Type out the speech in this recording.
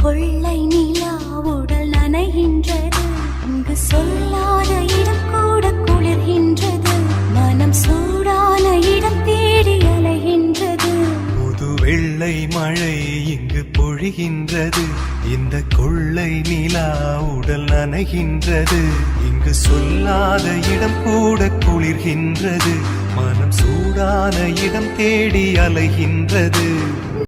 கொள்ளை நிலா உடல் நனைகின்றது, இங்கு சொல்லாத இடம் கூட குளிர்கின்றது, மனம் சூடான இடம் தேடி அலைகின்றது. புது வெள்ளை மழை இங்கு பொழிகின்றது, இந்த கொள்ளை நிலா உடல் நனைகின்றது, இங்கு சொல்லாத இடம் கூட குளிர்கின்றது, மனம் சூடான இடம் தேடி அலைகின்றது.